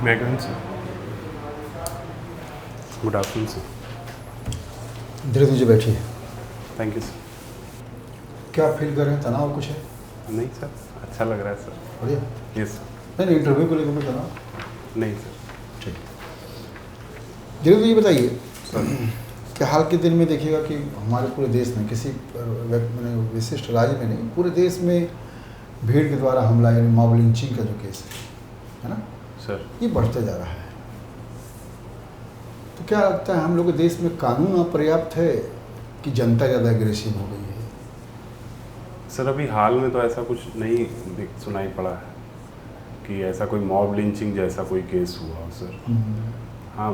मैगन sir, good afternoon sir. धीरे धीरे बैठिए। Thank you sir. क्या फील कर रहे हैं? तनाव कुछ है? नहीं सर, अच्छा लग रहा है सर। बढ़िया। Yes sir. नहीं, इंटरव्यू को लेकर कोई तनाव? नहीं सर। ठीक। धीरे धीरे बताइए सर कि हाल के दिन में देखिएगा कि हमारे पूरे देश में किसी विशिष्ट राज्य में नहीं, पूरे देश में भीड़ के द्वारा हमला यानी मॉब लिंचिंग का जो केस है ना सर, ये बढ़ता जा रहा है। तो क्या लगता है हम लोग के देश में कानून अपर्याप्त है कि जनता ज़्यादा एग्रेसिव हो गई है? सर अभी हाल में तो ऐसा कुछ नहीं सुनाई पड़ा है कि ऐसा कोई मॉब लिंचिंग जैसा कोई केस हुआ हो सर। हाँ,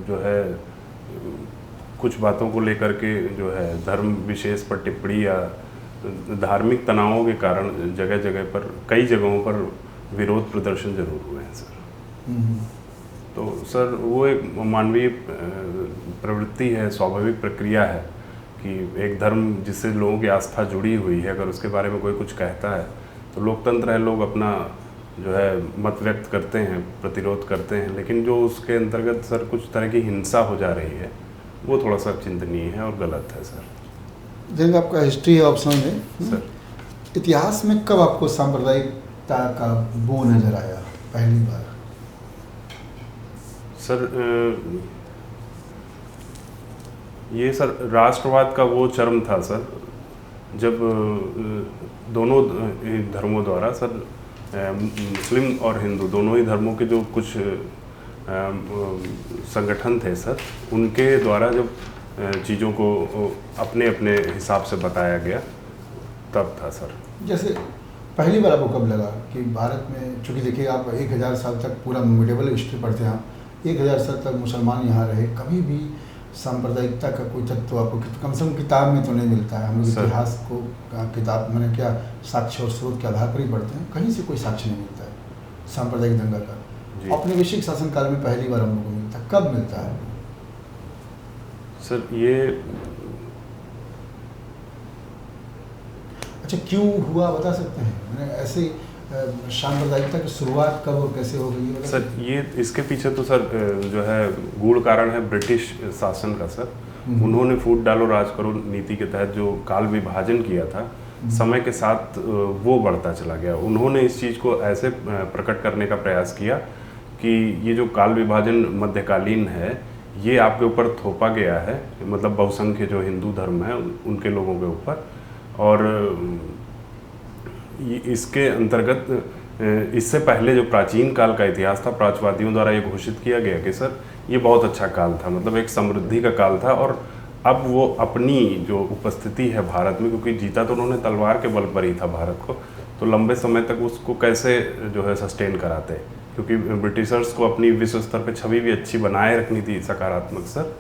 जो है कुछ बातों को लेकर के जो है धर्म विशेष पर टिप्पणी या धार्मिक तनावों के कारण जगह जगह पर कई जगहों पर विरोध प्रदर्शन जरूर हुए हैं सर। तो सर वो एक मानवीय प्रवृत्ति है, स्वाभाविक प्रक्रिया है कि एक धर्म जिससे लोगों की आस्था जुड़ी हुई है, अगर उसके बारे में कोई कुछ कहता है तो लोकतंत्र है, लोग अपना जो है मत व्यक्त करते हैं, प्रतिरोध करते हैं। लेकिन जो उसके अंतर्गत सर कुछ तरह की हिंसा हो जा रही है वो थोड़ा सा चिंतनीय है और गलत है सर। जैसे आपका हिस्ट्री है ऑप्शन में सर, इतिहास में कब आपको सांप्रदायिकता का बो नजर आया पहली बार? सर ये सर राष्ट्रवाद का वो चरम था सर जब दोनों धर्मों द्वारा सर मुस्लिम और हिंदू दोनों ही धर्मों के जो कुछ संगठन थे सर, उनके द्वारा जब चीज़ों को अपने अपने हिसाब से बताया गया तब था सर। जैसे पहली बार आपको कब लगा कि भारत में, चूँकि देखिए आप 1000 साल तक पूरा मिडेवल हिस्ट्री पढ़ते हैं, 1000 साल तक मुसलमान यहाँ रहे, कभी भी सांप्रदायिकता का कोई तत्व आपको कम से कम किताब में तो नहीं मिलता है। हम लोग इतिहास को किताब मैंने क्या साक्ष्य और स्रोत के आधार पर ही पढ़ते हैं, कहीं से कोई साक्ष्य नहीं मिलता है सांप्रदायिक दंगा का। औपनिवेशिक शासनकाल में पहली बार हम लोग को मिलता है। कब मिलता है सर ये? अच्छा, क्यों हुआ बता सकते हैं? मैंने ऐसे सांप्रदायिकता की शुरुआत कब और कैसे हो गई है सर? ये इसके पीछे तो सर जो है गूढ़ कारण है ब्रिटिश शासन का सर। उन्होंने फूट डालो राज करो नीति के तहत जो काल विभाजन किया था, समय के साथ वो बढ़ता चला गया। उन्होंने इस चीज़ को ऐसे प्रकट करने का प्रयास किया कि ये जो काल विभाजन मध्यकालीन है ये आपके ऊपर थोपा गया है, मतलब बहुसंख्य जो हिंदू धर्म है उनके लोगों के ऊपर। और इसके अंतर्गत इससे पहले जो प्राचीन काल का इतिहास था, प्राच्यवादियों द्वारा ये घोषित किया गया कि सर ये बहुत अच्छा काल था, मतलब एक समृद्धि का काल था। और अब वो अपनी जो उपस्थिति है भारत में, क्योंकि जीता तो उन्होंने तलवार के बल पर ही था भारत को, तो लंबे समय तक उसको कैसे जो है सस्टेन कराते, क्योंकि ब्रिटिशर्स को अपनी विश्व स्तर पे छवि भी अच्छी बनाए रखनी थी, सकारात्मक सर।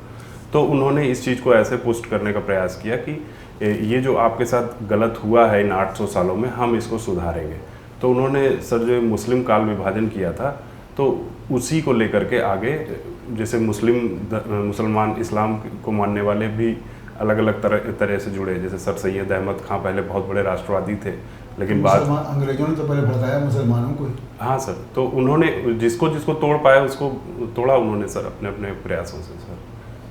तो उन्होंने इस चीज़ को ऐसे पुष्ट करने का प्रयास किया कि ये जो आपके साथ गलत हुआ है इन 800 सालों में, हम इसको सुधारेंगे। तो उन्होंने सर जो मुस्लिम काल विभाजन किया था, तो उसी को लेकर के आगे जैसे मुसलमान इस्लाम को मानने वाले भी अलग अलग तरह से जुड़े। जैसे सर सैयद अहमद खां पहले बहुत बड़े राष्ट्रवादी थे, लेकिन बाद अंग्रेजों ने तो पहले भड़काया मुसलमानों को। हाँ सर, तो उन्होंने जिसको जिसको तोड़ पाया उसको तोड़ा उन्होंने सर अपने अपने प्रयासों से सर।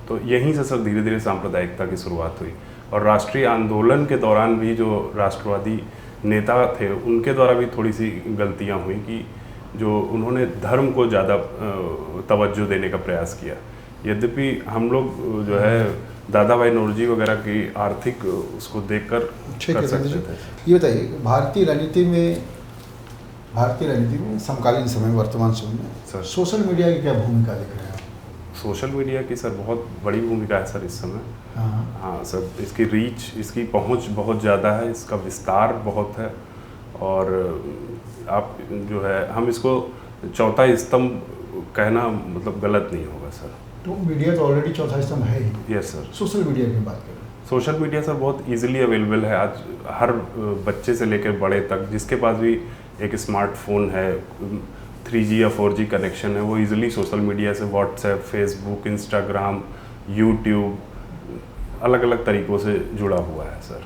तो यहीं से सर धीरे धीरे सांप्रदायिकता की शुरुआत हुई। और राष्ट्रीय आंदोलन के दौरान भी जो राष्ट्रवादी नेता थे उनके द्वारा भी थोड़ी सी गलतियां हुई कि जो उन्होंने धर्म को ज़्यादा तवज्जो देने का प्रयास किया। यद्यपि हम लोग जो है दादा भाई नौरोजी वगैरह की आर्थिक उसको देखकर कर सकते थे। ये बताइए भारतीय राजनीति में समकालीन समय, वर्तमान समय में सर सोशल मीडिया की क्या भूमिका दिख रही है? सोशल मीडिया की सर बहुत बड़ी भूमिका है सर इस समय। हाँ सर, इसकी रीच, इसकी पहुंच बहुत ज़्यादा है, इसका विस्तार बहुत है। और आप जो है हम इसको चौथा स्तंभ कहना मतलब गलत नहीं होगा सर। तो मीडिया तो ऑलरेडी चौथा स्तंभ है ही। Yes sir. सोशल मीडिया की बात करें, सोशल मीडिया सर बहुत इजीली अवेलेबल है आज, हर बच्चे से लेकर बड़े तक जिसके पास भी एक स्मार्टफोन है, 3G या 4G कनेक्शन है, वो इजीली सोशल मीडिया से व्हाट्सएप, फेसबुक, इंस्टाग्राम, यूट्यूब अलग अलग तरीक़ों से जुड़ा हुआ है सर।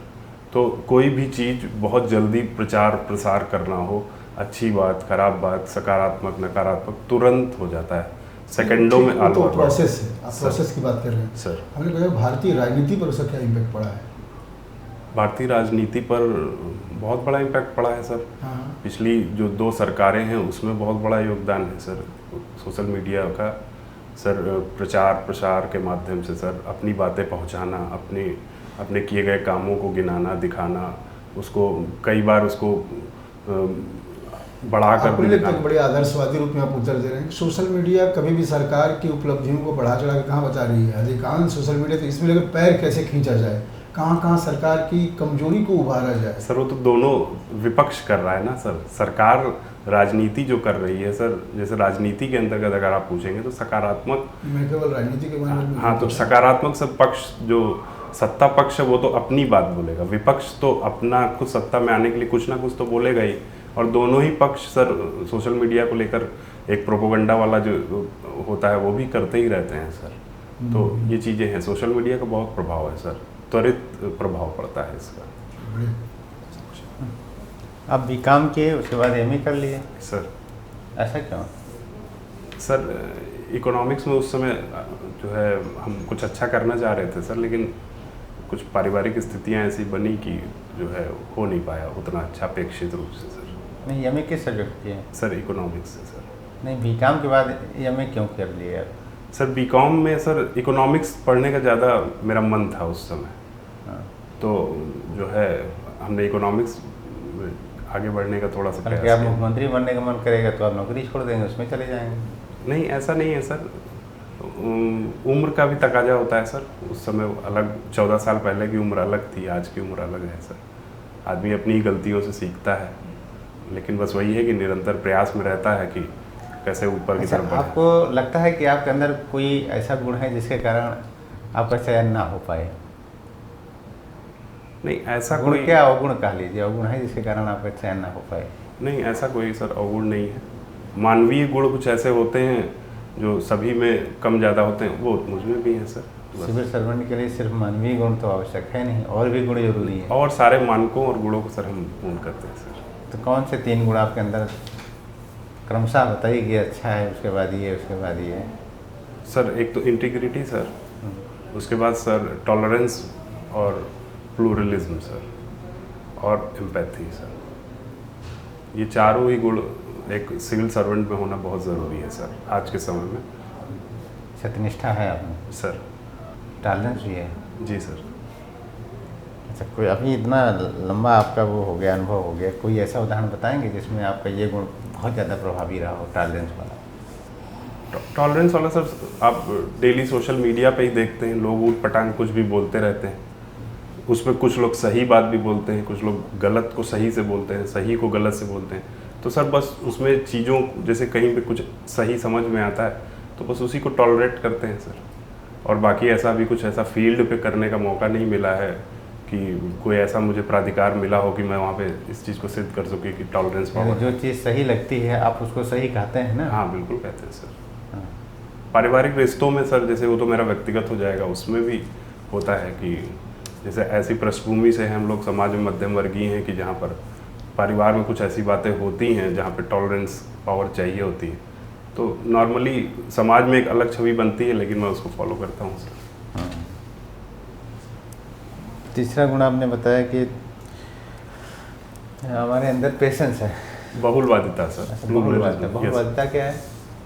तो कोई भी चीज़ बहुत जल्दी प्रचार प्रसार करना हो अच्छी बात, खराब बात, सकारात्मक, नकारात्मक तुरंत हो जाता है, सेकंडों में वो तो ऑल प्रोसेस है, आप सर। प्रोसेस की बात कर रहे हैं सर, हमने कहा भारतीय राजनीति पर उसका क्या इम्पैक्ट पड़ा है? भारतीय राजनीति पर बहुत बड़ा इम्पैक्ट पड़ा है सर। हाँ पिछली जो 2 सरकारें हैं उसमें बहुत बड़ा योगदान है सर सोशल मीडिया का। सर प्रचार प्रसार के माध्यम से सर अपनी बातें पहुंचाना, अपने अपने किए गए कामों को गिनाना, दिखाना, उसको कई बार उसको बढ़ाकर आपको भी नहीं लगता कि दिखाना। बड़े आदर्शवादी रूप में आप उत्तर दे रहे हैं? सोशल मीडिया कभी भी सरकार की उपलब्धियों को बढ़ा चढ़ा के कहाँ बता रही है? अधिकांश सोशल मीडिया तो इसमें लेकर पैर कैसे खींचा जाए, कहाँ कहाँ सरकार की कमजोरी को उभारा जाए। सर वो तो दोनों विपक्ष कर रहा है ना सर। सरकार राजनीति जो कर रही है सर, जैसे राजनीति के अंतर्गत अगर आप पूछेंगे तो सकारात्मक, मैं केवल राजनीति के बारे में हाँ तो सकारात्मक सब पक्ष, जो सत्ता पक्ष है वो तो अपनी बात बोलेगा, विपक्ष तो अपना खुद सत्ता में आने के लिए कुछ ना कुछ तो बोलेगा ही। और दोनों ही पक्ष सर सोशल मीडिया को लेकर एक प्रोपोगंडा वाला जो होता है वो भी करते ही रहते हैं सर। तो ये चीज़ें हैं, सोशल मीडिया का बहुत प्रभाव है सर, त्वरित प्रभाव पड़ता है इसका। आप बीकॉम किए, उसके बाद एमए कर लिए, सर ऐसा क्यों? सर इकोनॉमिक्स में उस समय जो है हम कुछ अच्छा करना चाह रहे थे सर, लेकिन कुछ पारिवारिक स्थितियां ऐसी बनी कि जो है हो नहीं पाया उतना अच्छा अपेक्षित रूप से सर। नहीं, एमए किस सब्जेक्ट किए? सर इकोनॉमिक्स से सर। नहीं, बीकॉम के बाद एमए क्यों कर लिए आप? सर बीकॉम में सर इकोनॉमिक्स पढ़ने का ज़्यादा मेरा मन था उस समय, हाँ। तो जो है हमने इकोनॉमिक्स आगे बढ़ने का थोड़ा सा अगर प्रयास आप किया। मुख्यमंत्री बनने का मन करेगा तो आप नौकरी छोड़ देंगे, उसमें चले जाएंगे। नहीं ऐसा नहीं है सर, उम्र का भी तकाजा होता है सर। उस समय अलग 14 साल पहले की उम्र अलग थी, आज की उम्र अलग है सर। आदमी अपनी गलतियों से सीखता है, लेकिन बस वही है कि निरंतर प्रयास में रहता है कि कैसे ऊपर की अच्छा, तरफ बढ़े। आपको लगता है कि आपके अंदर कोई ऐसा गुण है जिसके कारण आपका चयन ना हो पाए? नहीं ऐसा गुण कोई, क्या अवगुण कह लीजिए, अवगुण है जिसके कारण आपका चयन ना हो पाए? नहीं ऐसा कोई सर अवगुण नहीं है। मानवीय गुण कुछ ऐसे होते हैं जो सभी में कम ज़्यादा होते हैं, वो मुझमें भी हैं सर। बस। सिविल सर्वेंट के लिए सिर्फ मानवीय गुण तो आवश्यक है नहीं, और भी गुण जरूरी है। और सारे मानकों और गुणों को सर हम पूर्ण करते हैं सर। तो कौन से 3 गुण आपके अंदर क्रमशः बताइए कि अच्छा है, उसके बाद ये, उसके बाद ये है? सर एक तो इंटीग्रिटी सर, उसके बाद सर टॉलरेंस और प्लूरलिज्म सर, और एम्पैथी सर। ये चारों ही गुण एक सिविल सर्वेंट में होना बहुत ज़रूरी है सर आज के समय में। सत्यनिष्ठा है आप में, सर टॉलरेंस भी है। जी सर। अच्छा, कोई अभी इतना लंबा आपका वो हो गया, अनुभव हो गया, कोई ऐसा उदाहरण बताएंगे जिसमें आपका ये गुण बहुत ज़्यादा प्रभावी रहा हो, टॉलरेंस वाला? टॉलरेंस वाला सर, आप डेली सोशल मीडिया पे ही देखते हैं, लोग ऊट पटांग कुछ भी बोलते रहते हैं। उसमें कुछ लोग सही बात भी बोलते हैं, कुछ लोग गलत को सही से बोलते हैं, सही को गलत से बोलते हैं। तो सर बस उसमें चीज़ों, जैसे कहीं पे कुछ सही समझ में आता है तो बस उसी को टॉलरेट करते हैं सर। और बाकी ऐसा भी कुछ ऐसा फील्ड पे करने का मौका नहीं मिला है कि कोई ऐसा मुझे प्राधिकार मिला हो कि मैं वहाँ पे इस चीज़ को सिद्ध कर सकूँ कि टॉलरेंस यानी पावर। जो चीज़ सही लगती है आप उसको सही कहते हैं ना? हाँ बिल्कुल कहते हैं सर। हाँ। पारिवारिक रिश्तों में सर, जैसे वो तो मेरा व्यक्तिगत हो जाएगा, उसमें भी होता है कि जैसे ऐसी पृष्ठभूमि से हम लोग समाज में मध्यम वर्गीय हैं कि जहाँ पर परिवार में कुछ ऐसी बातें होती हैं जहाँ पे टॉलरेंस पावर चाहिए होती है, तो नॉर्मली समाज में एक अलग छवि बनती है, लेकिन मैं उसको फॉलो करता हूँ सर। हाँ। तीसरा गुण आपने बताया कि हमारे अंदर पेशेंस है। बहुलवादिता सर। अच्छा, बहुलवादिता, बहुलवादिता क्या है?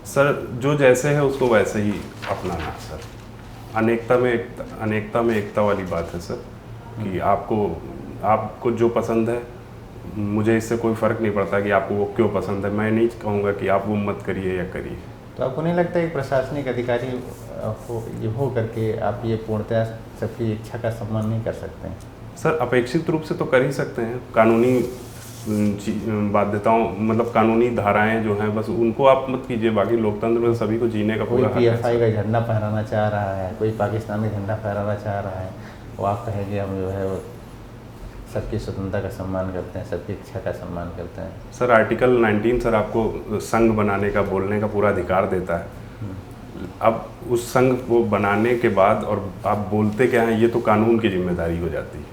सर जो जैसे है उसको वैसे ही अपनाना सर। अनेकता में एकता वाली बात है सर, कि आपको जो पसंद है, मुझे इससे कोई फ़र्क नहीं पड़ता कि आपको वो क्यों पसंद है। मैं नहीं कहूँगा कि आप वो मत करिए या करिए। तो आपको नहीं लगता कि प्रशासनिक अधिकारी हो करके आप ये पूर्णतः सबकी इच्छा का सम्मान नहीं कर सकते हैं? सर अपेक्षित रूप से तो कर ही सकते हैं। कानूनी बाध्यताओं, मतलब कानूनी धाराएं जो हैं, बस उनको आप मत कीजिए। बाकी लोकतंत्र में सभी को जीने का कोई पूरा हक है PFI सर। का झंडा फहराना चाह रहा है, कोई पाकिस्तान का झंडा फहराना चाह रहा है, वो आप कहेंगे हम जो है वो सबकी स्वतंत्रता का सम्मान करते हैं, सबकी इच्छा का सम्मान करते हैं? सर आर्टिकल 19 सर आपको संघ बनाने का, बोलने का पूरा अधिकार देता है। अब उस संघ को बनाने के बाद और आप बोलते क्या हैं, ये तो कानून की जिम्मेदारी हो जाती है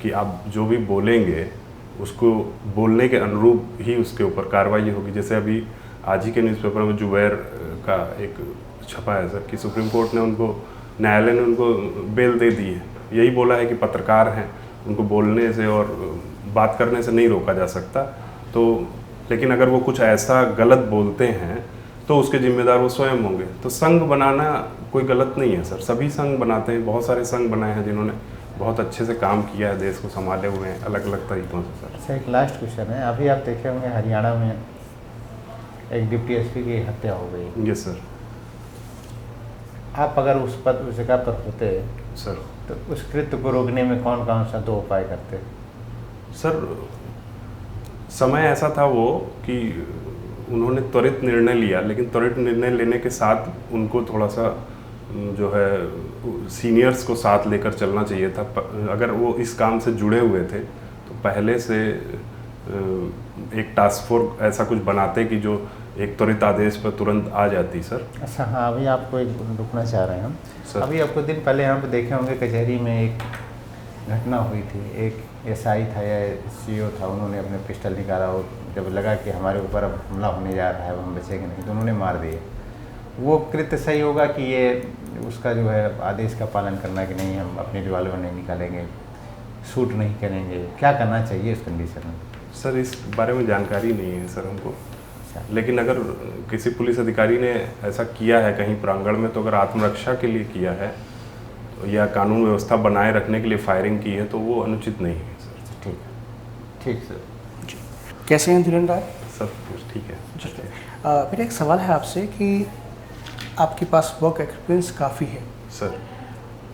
कि आप जो भी बोलेंगे उसको बोलने के अनुरूप ही उसके ऊपर कार्रवाई होगी। जैसे अभी आज ही के न्यूज़पेपर में जुबैर का एक छपा है सर कि सुप्रीम कोर्ट ने उनको, न्यायालय ने उनको बेल दे दी है। यही बोला है कि पत्रकार हैं, उनको बोलने से और बात करने से नहीं रोका जा सकता। तो लेकिन अगर वो कुछ ऐसा गलत बोलते हैं तो उसके जिम्मेदार वो स्वयं होंगे। तो संघ बनाना कोई गलत नहीं है सर, सभी संघ बनाते हैं, बहुत सारे संघ बनाए हैं जिन्होंने बहुत अच्छे से काम किया है, देश को संभाले हुए हैं अलग अलग तरीकों से सर। अच्छा, एक लास्ट क्वेश्चन है। अभी आप देखे होंगे हरियाणा में एक डिप्टी एसपी की हत्या हो गई। Yes sir. आप अगर उस जगह पर होते सर तो उस कृत्य को रोकने में कौन कौन सा 2 उपाय करते? सर समय ऐसा था वो कि उन्होंने त्वरित निर्णय लिया, लेकिन त्वरित निर्णय लेने के साथ उनको थोड़ा सा जो है सीनियर्स को साथ लेकर चलना चाहिए था। अगर वो इस काम से जुड़े हुए थे तो पहले से एक टास्क फोर्स ऐसा कुछ बनाते कि जो एक त्वरित आदेश पर तुरंत आ जाती सर। अच्छा हाँ, अभी आपको एक रुकना चाह रहे हैं हम सर। अभी आपको दिन पहले यहाँ पे देखे होंगे कचहरी में एक घटना हुई थी। एक एसआई था या सीओ था, उन्होंने अपने पिस्टल निकाला और जब लगा कि हमारे ऊपर अब हमला होने जा रहा है, हम बचेंगे नहीं, तो उन्होंने मार दिए। वो कृत्य सही होगा कि ये उसका जो है आदेश का पालन करना कि नहीं, हम अपने रिवॉल्वर नहीं निकालेंगे, शूट नहीं करेंगे, क्या करना चाहिए इस कंडीशन में? सर इस बारे में जानकारी नहीं है सर हमको, अच्छा, लेकिन अगर किसी पुलिस अधिकारी ने ऐसा किया है कहीं प्रांगण में, तो अगर आत्मरक्षा के लिए किया है या कानून व्यवस्था बनाए रखने के लिए फायरिंग की है तो वो अनुचित नहीं है सर। ठीक है, ठीक सर। कैसे हैं धीरेन्द्र राय? सब कुछ ठीक है। मेरा एक सवाल है आपसे कि आपके पास वर्क एक्सपीरियंस काफ़ी है सर।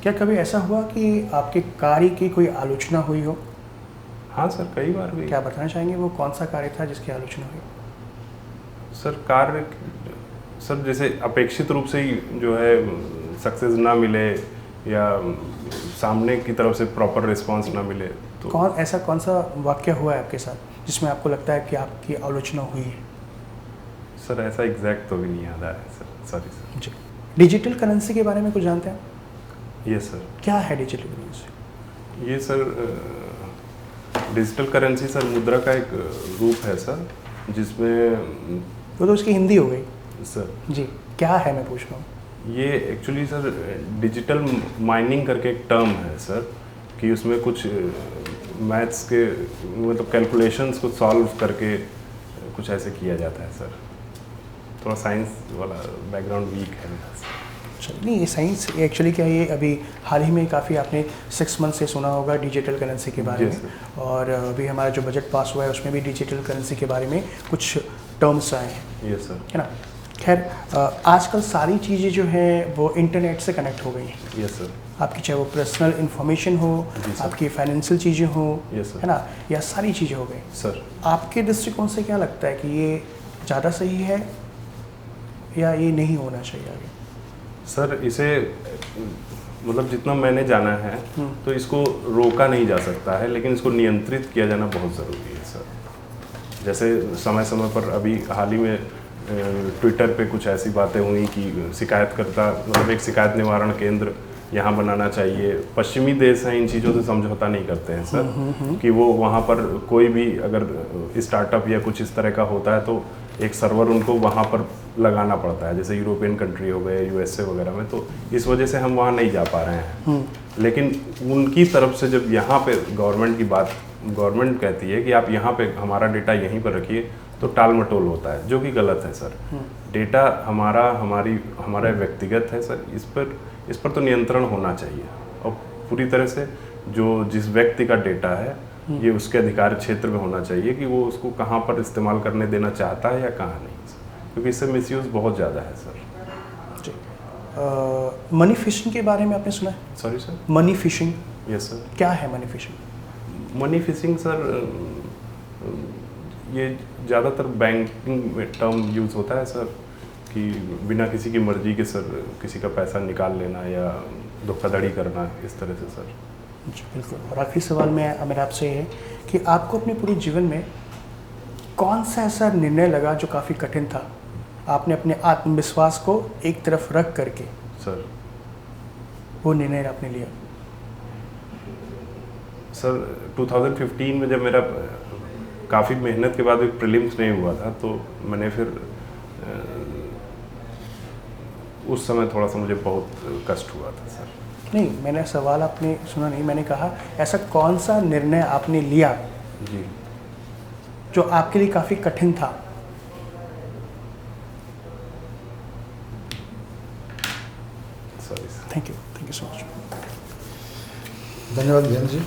क्या कभी ऐसा हुआ कि आपके कार्य की कोई आलोचना हुई हो? हाँ सर, कई बार हुई। क्या बताना चाहेंगे वो कौन सा कार्य था जिसकी आलोचना हुई? सर कार्य, सर जैसे अपेक्षित रूप से ही जो है सक्सेस ना मिले या सामने की तरफ से प्रॉपर रिस्पांस ना मिले तो कौन सा वाक्य हुआ है आपके साथ जिसमें आपको लगता है कि आपकी आलोचना हुई है? सर ऐसा एग्जैक्ट तो भी नहीं याद आ रहा है सर, सॉरी सर। जी। डिजिटल करेंसी के बारे में कुछ जानते हैं? ये सर। क्या है डिजिटल करेंसी? ये सर डिजिटल करेंसी सर मुद्रा का एक रूप है सर, जिसमें वो तो उसकी हिंदी हो गई सर। जी, क्या है मैं पूछ रहा हूँ? ये एक्चुअली सर डिजिटल माइनिंग करके एक टर्म है सर, कि उसमें कुछ मैथ्स के मतलब कैलकुलेशंस को सॉल्व करके कुछ ऐसे किया जाता है सर। थोड़ा साइंस वाला बैकग्राउंड वीक है मेरा सर। चलिए, नहीं ये साइंस एक्चुअली क्या है, ये अभी हाल ही में काफ़ी आपने 6 मंथ से सुना होगा डिजिटल करेंसी के बारे में, और अभी हमारा जो बजट पास हुआ है उसमें भी डिजिटल करेंसी के बारे में कुछ टर्म्स आए हैं। Yes sir. है ना? खैर आजकल सारी चीज़ें जो हैं वो इंटरनेट से कनेक्ट हो गई हैं। Yes sir. आपकी चाहे वो पर्सनल इन्फॉर्मेशन हो, आपकी फाइनेंशियल चीज़ें हो, Yes, sir. है ना, या सारी चीज़ें हो गई। सर आपके दृष्टिकोण से क्या लगता है कि ये ज़्यादा सही है या ये नहीं होना चाहिए आगे? सर इसे मतलब जितना मैंने जाना है तो इसको रोका नहीं जा सकता है, लेकिन इसको नियंत्रित किया जाना बहुत ज़रूरी है सर। जैसे समय समय पर अभी हाल ही में ट्विटर पे कुछ ऐसी बातें हुई कि शिकायतकर्ता मतलब एक शिकायत निवारण केंद्र यहाँ बनाना चाहिए। पश्चिमी देश हैं, इन चीज़ों से समझौता नहीं करते हैं सर, कि वो वहाँ पर कोई भी अगर स्टार्टअप या कुछ इस तरह का होता है तो एक सर्वर उनको वहाँ पर लगाना पड़ता है, जैसे यूरोपियन कंट्री हो गए, यूएसए वगैरह में। तो इस वजह से हम वहाँ नहीं जा पा रहे हैं। लेकिन उनकी तरफ से जब यहाँ पे गवर्नमेंट कहती है कि आप यहाँ पे हमारा डेटा यहीं पर रखिए, तो टाल मटोल होता है, जो कि गलत है सर। डेटा हमारा व्यक्तिगत है सर, इस पर तो नियंत्रण होना चाहिए, और पूरी तरह से जो जिस व्यक्ति का डेटा है ये उसके अधिकार क्षेत्र में होना चाहिए कि वो उसको कहाँ पर इस्तेमाल करने देना चाहता है या कहाँ नहीं, क्योंकि इससे मिसयूज़ बहुत ज़्यादा है सर। मनी फिशिंग के बारे में आपने सुना है? Sorry sir. Money fishing? Yes sir. क्या है money fishing? Money fishing sir ये ज़्यादातर बैंकिंग में टर्म यूज़ होता है सर, कि बिना किसी की मर्जी के सर किसी का पैसा निकाल लेना या धोखाधड़ी करना, इस तरह से सर। जी बिल्कुल। और आखिरी सवाल मेरा आपसे है कि आपको अपने पूरे जीवन में कौन सा ऐसा निर्णय लगा जो काफ़ी कठिन था, आपने अपने आत्मविश्वास को एक तरफ रख करके सर वो निर्णय आपने लिया? सर 2015 में जब मेरा काफ़ी मेहनत के बाद एक प्रीलिम्स नहीं हुआ था, तो मैंने फिर उस समय थोड़ा सा मुझे बहुत कष्ट हुआ था सर। नहीं, मैंने सवाल आपने सुना नहीं, मैंने कहा ऐसा कौन सा निर्णय आपने लिया जी। जो आपके लिए काफ़ी कठिन था? Sorry sir. Thank you so much. धन्यवाद जयंत जी।